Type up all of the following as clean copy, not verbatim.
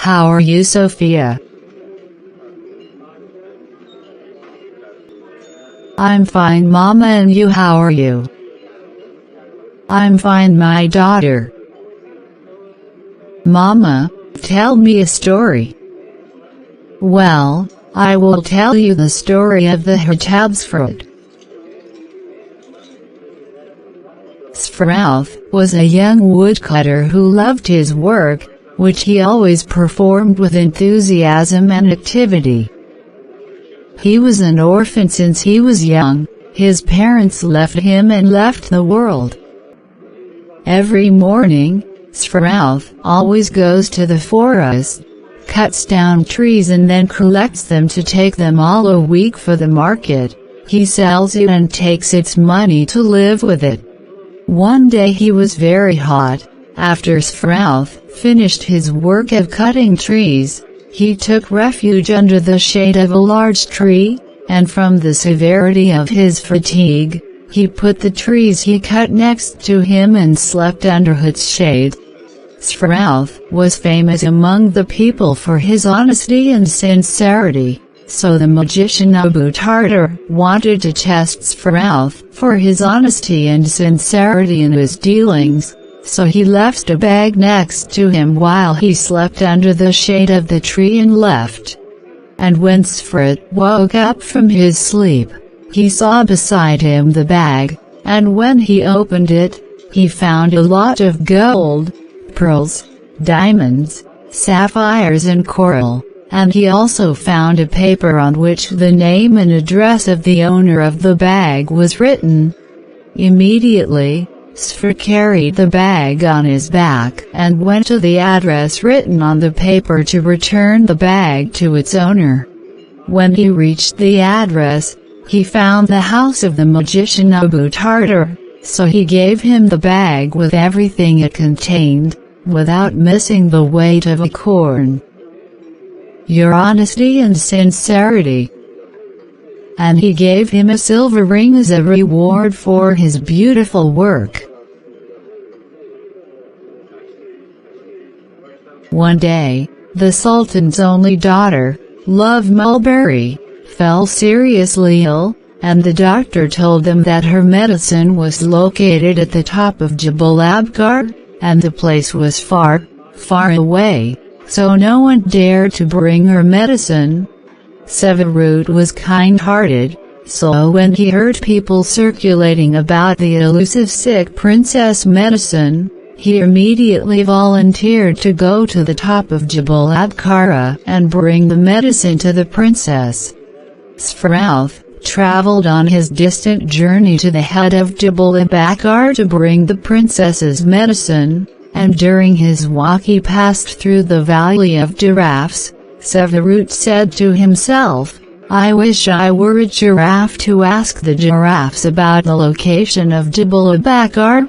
How are you, Sophia? I'm fine, Mama, and you, how are you? I'm fine, my daughter. Mama, tell me a story. Well, I will tell you the story of the Hatshepsut. Sfrauf was a young woodcutter who loved his work, which he always performed with enthusiasm and activity. He was an orphan since he was young. His parents left him and left the world. Every morning, Sfrauf always goes to the forest, cuts down trees and then collects them to take them all a week for the market. He sells it and takes its money to live with it. One day he was very hot. After Sfrauf finished his work of cutting trees, he took refuge under the shade of a large tree, and from the severity of his fatigue, he put the trees he cut next to him and slept under its shade. Sfrauf was famous among the people for his honesty and sincerity, so the magician Abu-Tartar wanted to test Sfrauf for his honesty and sincerity in his dealings, so he left a bag next to him while he slept under the shade of the tree and left. And when Sfrauf woke up from his sleep, he saw beside him the bag, and when he opened it, he found a lot of gold, pearls, diamonds, sapphires and coral, and he also found a paper on which the name and address of the owner of the bag was written. Immediately, Sfrauf carried the bag on his back and went to the address written on the paper to return the bag to its owner. When he reached the address, he found the house of the magician Abu-Tartar, so he gave him the bag with everything it contained, without missing the weight of a corn. Your honesty and sincerity. And he gave him a silver ring as a reward for his beautiful work. One day, the Sultan's only daughter, Love Mulberry, fell seriously ill, and the doctor told them that her medicine was located at the top of Jabal Abkar, and the place was far, far away, so no one dared to bring her medicine. Sfrauf was kind-hearted, so when he heard people circulating about the elusive sick princess medicine, he immediately volunteered to go to the top of Jabal Abkara and bring the medicine to the princess. Sfrauf traveled on his distant journey to the head of Jabal Abkar to bring the princess's medicine, and during his walk he passed through the valley of giraffes. Sfrauf said to himself, I wish I were a giraffe to ask the giraffes about the location of Jabal Abkar.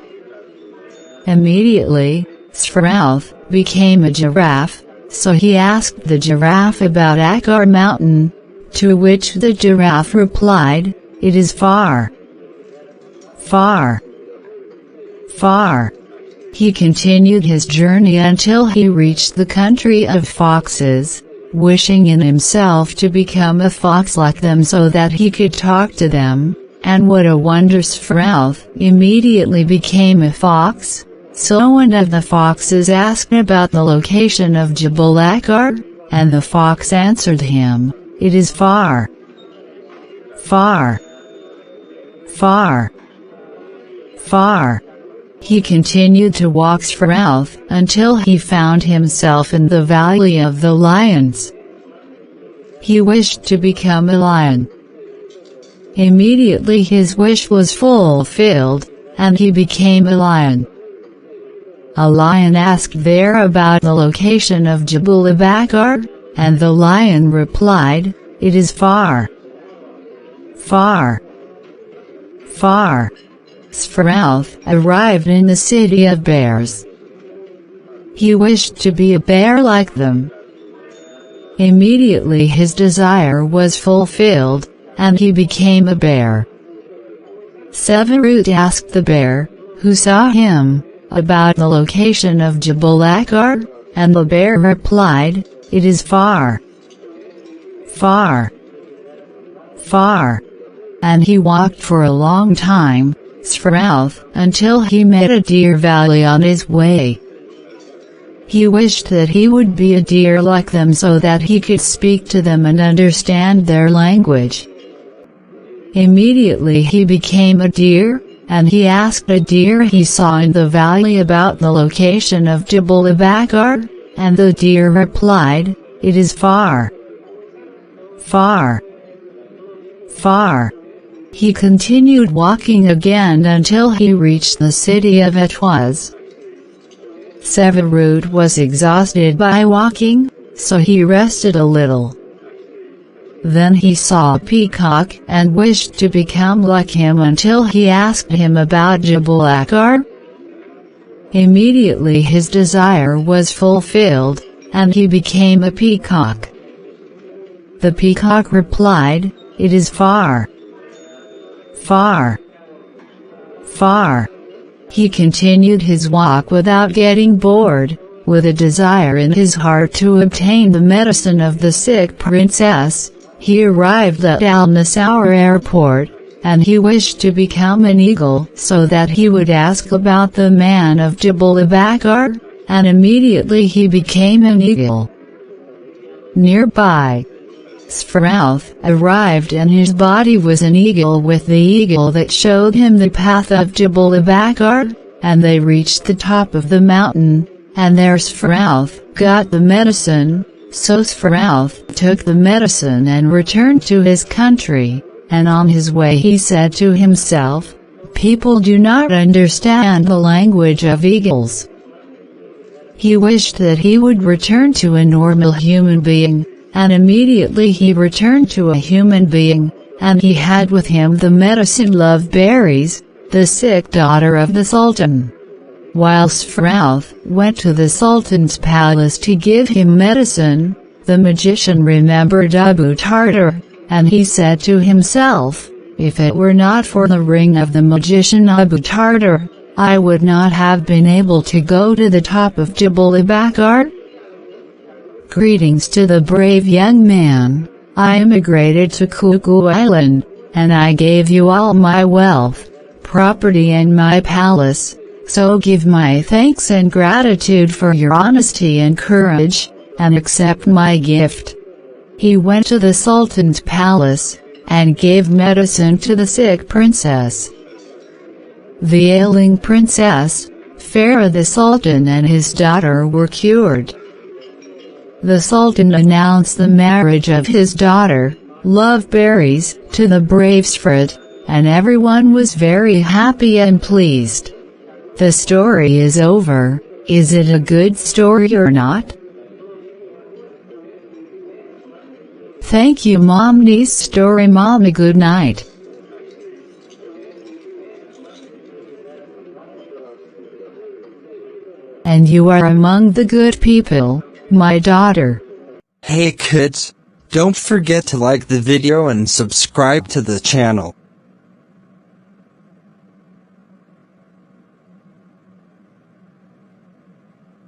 Immediately, Sfrauf became a giraffe, so he asked the giraffe about Akkar mountain, to which the giraffe replied, it is far, far, far. He continued his journey until he reached the country of foxes, wishing in himself to become a fox like them so that he could talk to them, and what a wonder, Sfrauf immediately became a fox. So one of the foxes asked about the location of Jabal Akkar, and the fox answered him, it is far, far, far, far. He continued to walk Sfrauf until he found himself in the Valley of the Lions. He wished to become a lion. Immediately his wish was fulfilled, and he became a lion. A lion asked there about the location of Jabal Abkar, and the lion replied, it is far, far, far. Sfrauf arrived in the city of bears. He wished to be a bear like them. Immediately his desire was fulfilled, and he became a bear. Sfrauf asked the bear, who saw him, about the location of Jabal Akkar, And the bear replied, "It is far, far, far." And he walked for a long time, south, until he met a deer valley on his way. He wished that he would be a deer like them so that he could speak to them and understand their language. Immediately he became a deer, and he asked a deer he saw in the valley about the location of Jabal Bakar, and the deer replied, "It is far, far, far." He continued walking again until he reached the city of Etwaz. Severud was exhausted by walking, so he rested a little. Then he saw a peacock and wished to become like him until he asked him about Jabal Bakar. Immediately his desire was fulfilled, and he became a peacock. The peacock replied, "It is far, far, far." He continued his walk without getting bored, with a desire in his heart to obtain the medicine of the sick princess. He arrived at Al-Nassr airport, and he wished to become an eagle so that he would ask about the man of Jabal Bakar, and immediately he became an eagle. Nearby, Sfrouth arrived, and his body was an eagle with the eagle that showed him the path of Jabal Bakar, and they reached the top of the mountain, and there Sfrouth got the medicine. So Sfrouth took the medicine and returned to his country, and on his way he said to himself, "People do not understand the language of eagles." He wished that he would return to a normal human being, and immediately he returned to a human being, and he had with him the medicine love berries, the sick daughter of the Sultan. While Sfrouth went to the Sultan's palace to give him medicine, the magician remembered Abu Tartar, and he said to himself, "If it were not for the ring of the magician Abu Tartar, I would not have been able to go to the top of Jabal Bakar." Greetings to the brave young man. I emigrated to Cuckoo Island, and I gave you all my wealth, property and my palace. So give my thanks and gratitude for your honesty and courage, and accept my gift. He went to the Sultan's palace, and gave medicine to the sick princess. The ailing princess, Farah the Sultan and his daughter were cured. The Sultan announced the marriage of his daughter, Love Berries, to the brave Sfrit, and everyone was very happy and pleased. The story is over. Is it a good story or not? Thank you Momni's story. Mommy, good night. And you are among the good people, my daughter. Hey kids, don't forget to like the video and subscribe to the channel.